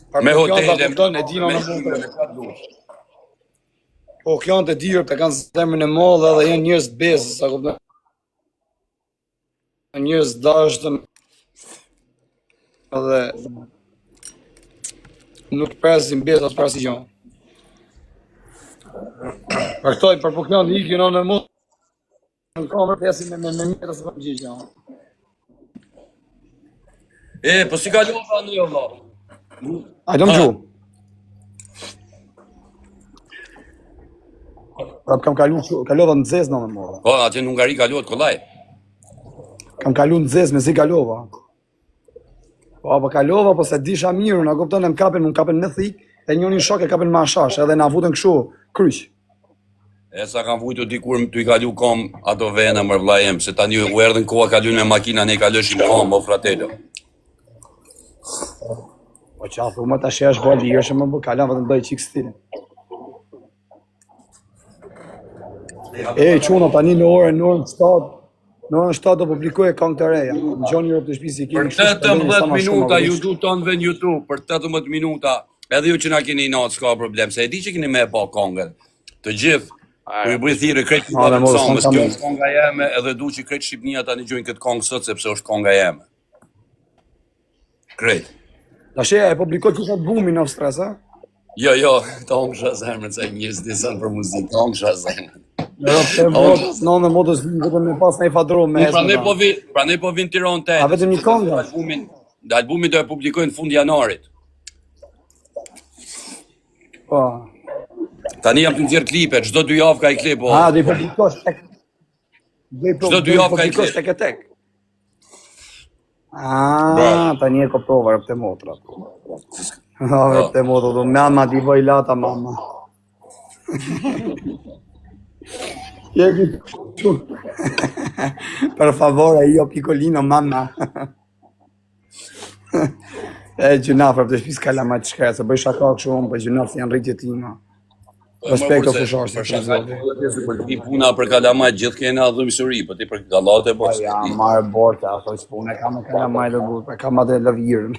Me hotele, po kjo janë të dirë të kanë zemrën e madhe dhe janë njerëz të bezë, sa kupton. Njerëz dashëm edhe nuk presin bezë as presin gjë. Për këto për po kjo ikin në mund në kamerë presin me mirë as për gjë. Po si kalova në jo valla. I don't know. Prap kam kalova në zezë në më. Po, atje në Hungari kalohet kollaj. Kam kalu në zezë me si kalova. Po kalova, po se disha mirë, na kupton e më kapin me thik, e njënin shok e kapin me ashash, edhe na vuten kështu kryq. E sa kam vujtu dikur të i kalu kom ato vena mër vlla jem, se tani u erdhën koha kalun me makina, ne kalëshim kom, o fratello. Po që a thumë të ashe është bërë lirëshë më bë, kalan vëtë ndoj qikë stilin. Quna tani në orën 7 do publikoj e këngë të reja. Në Gjoni Rëp të shpisi i kemi Për 18 minuta ju du të në ven YouTube, për 18 minuta, edhe ju që na keni i natë, s'ka problem, se e di që keni me e pa kongën. Të gjithë, për ju bëjë thire krejtë një të mësomës, kjo është konga jeme, edhe du që krejtë Shqipnia ta një gjojnë këtë kongë sot, sepse është konga jeme. Krejtë. Ta shë e publikoj që të bumin në stres, a? Jo, të hongësha zemrën, se njërës disën për muzikë, të hongësha zemrën. Në në modës vetëm me pas në i fadromë me esmë. Pra ne po vinë Tiranë 8. A vetëm një kongë? Albumi do e publikojnë fund janarit. Po. Tani jam të nxjerr klipe, çdo 2 javë ka i klip. Do i publikosh tek. Çdo 2 javë ka i klip. Tek. Tani e koptova rëpte motra. Rëpte motra, do mama di voj lata mama. Per favore, io piccolino, mamma. Gjunaf, të shpis kalla ma të shkresë, bëj shaka kështu unë, për gjunaf janë rritje tima. Respekto fusharë, se të zove. Ti puna për kalamajt, gjithë kena dhëmësuri, për ti për galate, po ja, marë borte, ato që pune, ka me kalamajt dhe burë, ka ma dhe lavirën.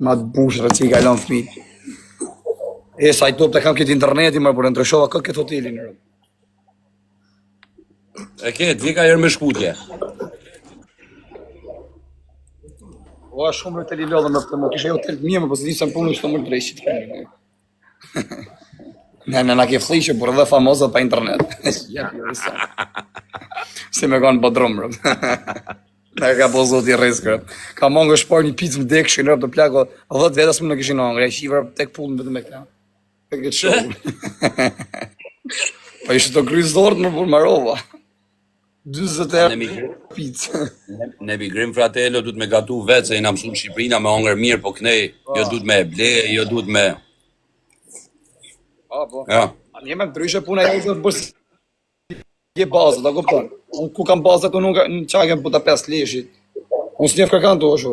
Ma të bushërë që i kalon fmi. Sa i top të kam këtë interneti, më për ndryshova këtë hotelin në rëmë. E ketë, vika herë me shkutje. O, shumë rëtë li lodhën në të më, kishe hotel të mjë, më përse disë në punë që të më drejshit. Na ke flishe, por edhe famosat pa internet. Se me kanë bodrum, rëmë. Në ka po zoti rrezkë. Ka mongë shpar një pizë më dekshin, rëmë të plako, 10 vetas më në kishin ongre, e shivra tek pullën vetëm me këta. Tek këtë shumë. Pa ishte të kryzë dorët më për marova. 20 euro pizë. Ne bigrim fratello, du të me gatu vetë, se jena mësu në Shqiprina me ongër mirë, po kënej, jo du të me ble, jo du të me... Po. Një me ndryshe puna jo të bërë je bazë, da kupton. Unë ku kam bazët, unë në qajken puta 5 leshit. Unë s'njef kërkan të osho.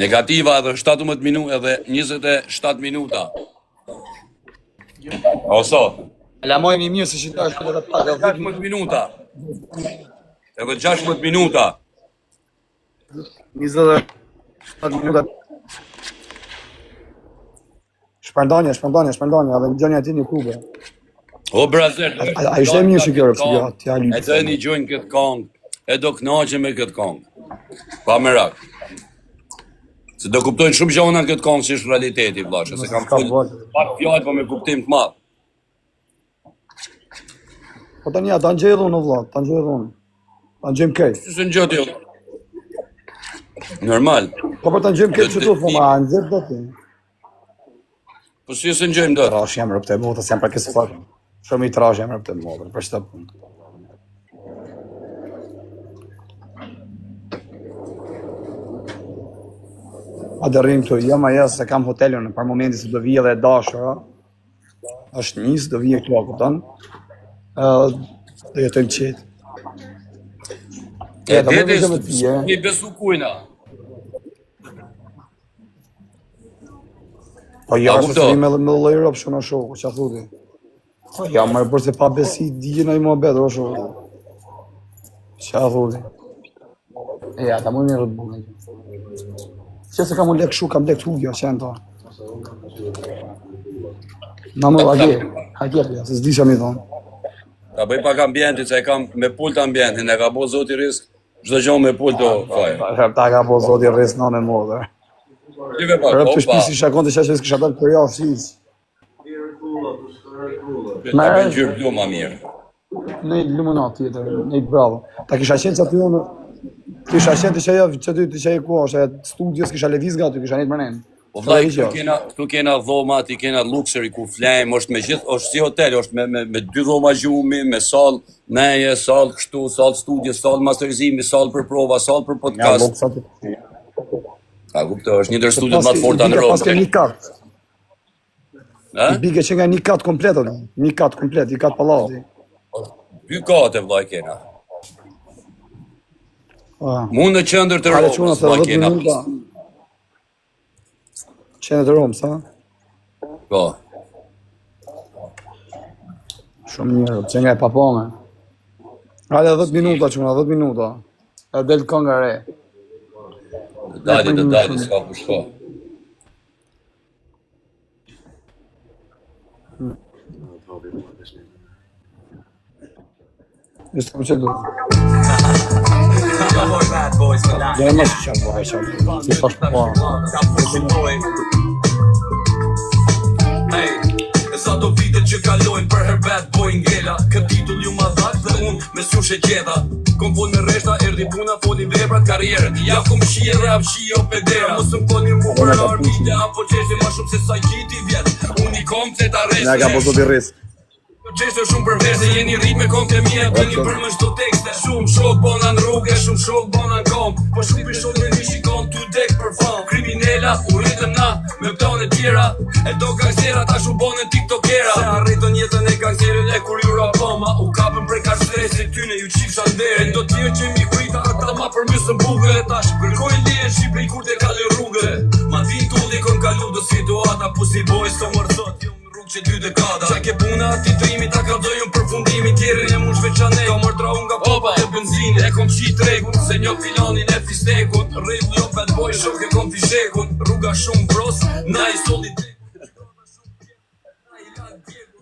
Negativa edhe 17 minuta edhe 27 minuta. Oso. La mojë një mirë se që ta është edhe pak. 16 minuta. Edhe 16 minuta. 27 minuta. Shpërndonja, edhe në gjënja ti një kube. O, brazer, a ishte mirë që kërë, t'ja lypë. E të një gjojnë këtë kongë, e do knaqe me këtë kongë. Pa me rakë. Se do kuptojnë shumë gjona këtë kongë që është realiteti, vlashe, se kam full pak fjallë, po me kuptim të madhë. Po të një, ta në gjedhë unë, vla, ta në gjedhë unë. Ta në gjemë kejtë. Që se në gjëtë jo? Normal. Po për të në gjemë kejtë që tu, po ma në gjedhë do ti. Po si se në gjëjmë do? Trash jam rëpte motës, jam për kësë fakë. Shumë i trash jam rëpte motës, për shtë punë. A dhe rrim këtu, jam aja se kam hotelën, për momenti se do vije dhe dashëra. është njës, do vije këtu a kupton. Do jetojmë qetë. E dedes, mi besu kujna. Po ja, se të me loj ropë shumë a shokë, që a thuti. Po ja, më e përse pa besi, digjen a i më abet, o shokë. Që a thuti. E, ata mu një rëtbullë. Që se kam u lek shu, kam lek hugja, që janë ta. Na më hajtje, se s'di që mi thonë. Ta bëj pak ambientit, se e kam me pult ambientin, e ka bo zoti risk, çdo gjë me pult do faje. Ta ka bo zoti risk në modë. Lyve pak, Rëp të shpisi shakon të qaqës kësha dalë për javë, shiz. Ta bëj gjyrë blu ma mirë. Në i limonat tjetër, në i bravo. Ta kisha qenë që aty unë, kisha qenë të që javë, që ty të që e ku është, studios kisha leviz nga ty, kisha njët mërnen. Po vllai, këtu kena dhoma, ti kena luxury ku flajm, është me gjithë, është si hotel, është me 2 dhoma gjumi, me sallë neje, sallë kështu, sallë studio, sallë masterizimi, sallë për prova, sallë për podcast. A kuptoj, është një ndër studiot më të forta në Rom. Pas ke një kat. I bige që nga një kat komplet, një kat komplet, një kat pallati. 2 kate vllai kena. Mund në qendër të Romës, vllai kena. Qenë të Romës, ha? Po. Shumë mirë, që nga e papone. Hajde 10 minuta quna, 10 minuta. E del kënga re. Dali, s'ka ku shko. Ishtë kam që du. Dhe më shë qanë bëhe qanë. Si fash po. Sa do vite që kalojnë për her bad boy ngela. Këtë titull ju ma dhak dhe unë me s'ju gjeda. Kom fol me reshta, erdi puna, folin vebrat karierën. Ja kom shie rap, shie o pedera. Mos m'koni mu për armite, apo qeshti ma shumë se sa gjiti vjet. Unë i kom të ta reshte. Nga ka po të rrisë. Qeshte shumë për verse, jeni rit me kom të mija. Dini për më shdo tekste. Shumë shok bona në rrugë, shumë shok bona në kom. Po shumë shok me një shikon të dek për fan. Kriminella, u rritëm na, me pëtone tjera. E do gangstera, ta shumë bonë tiktokera. Se arritën jetën e gangsterit e kur ju rapoma. U kapën prej ka shtresit, tyne ju qifsha ndere. E do tjerë që mi krita, ata ma përmysën bugë. E tash, kërkojnë lijen Shqipëri kur te kalli rrugë. Ma din tulli kon kalu do situata, pussy boys të mërëzot. Që 2 dekada Qa ke puna ti trimi ta kalzojnë përfundimin Tjerën e mush veçane Ka mërtra unë nga popa e benzine E kom qi tregun Se një filanin e fistekun Rrill jo bad boy shok e kom fishekun Rruga shumë bros Na i solitet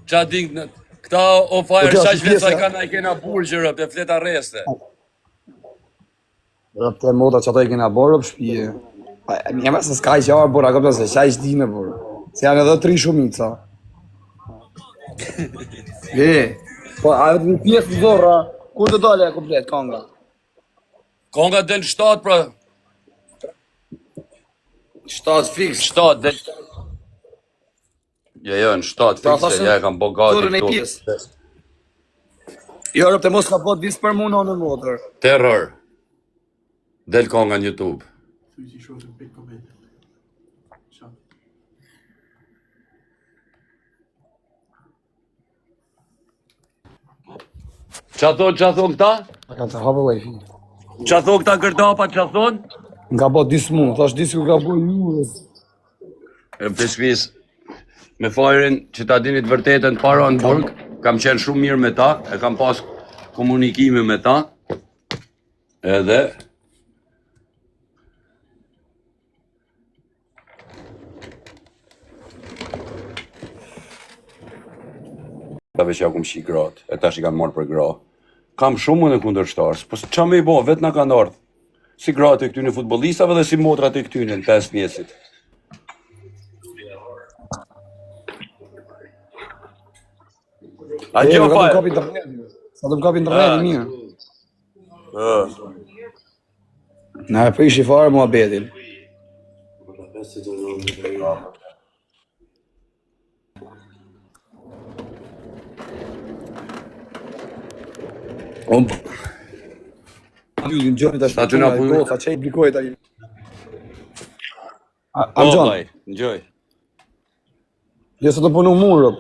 Qa ding në këta o fire shaq vesa i kana i kena burgjë rëp e fleta reste. Rëp të moda që ato i kena borë rëp shpije. Një me se s'ka i qarë borë, a këpëta se qa i shdime borë. Se janë edhe 3 shumica. Po, a e të një pjesë të zorra, ku të dole e komplet, konga? Konga del 7 pra. 7 fix. 7 del. Jo, në 7 fixe, ja e kam bo gati këtu. Jo, rëp të mos ka pot visë për mu në motër. Terror. Del konga në YouTube. Qa thon këta? A ka të hapë wifi. Qa thon këta gërdapa, qa thon? Nga bo disë mu, thash disë ku ka bo njërës. E më të shpis, me fajrin që ta dinit vërtetën para në burg, kam qenë shumë mirë me ta, e kam pas komunikime me ta, edhe... Ta veç ja kum shi gratë, e tash i kam marrë për gra. Kam shumë në kundërshtarës, po qa me i bo, vetë na kanë ardhë. Si gratë e këtyne futbolistave dhe si motrat e këtyne në 5 mjesit. A gjo fajë? Sa të më kapi interneti mirë. Na e prishi fare mua betin. Mbyllin gjoni tash. Aty na punu. Sa çej blikoj tani. Amxhon, ngjoj. Jo se të punu murë.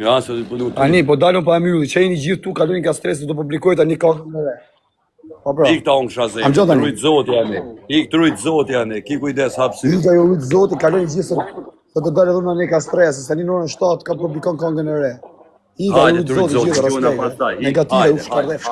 Ja, se të punu. Tani po dalun pa mbylli, çejini gjithë tu, kalojnë nga stresi, do publikoj tani kohën më re. Po bra. Ik ta unë shazej. Trujt zoti janë. Ik trujt zoti janë. Ki kujdes hapsi. Ika jo lut zoti, kalojnë gjithë se të dalë dhuna ne ka stres, se tani në orën 7 ka publikon këngën e re. Ika jo lut zoti gjithë rreth. Negative u shkardhef.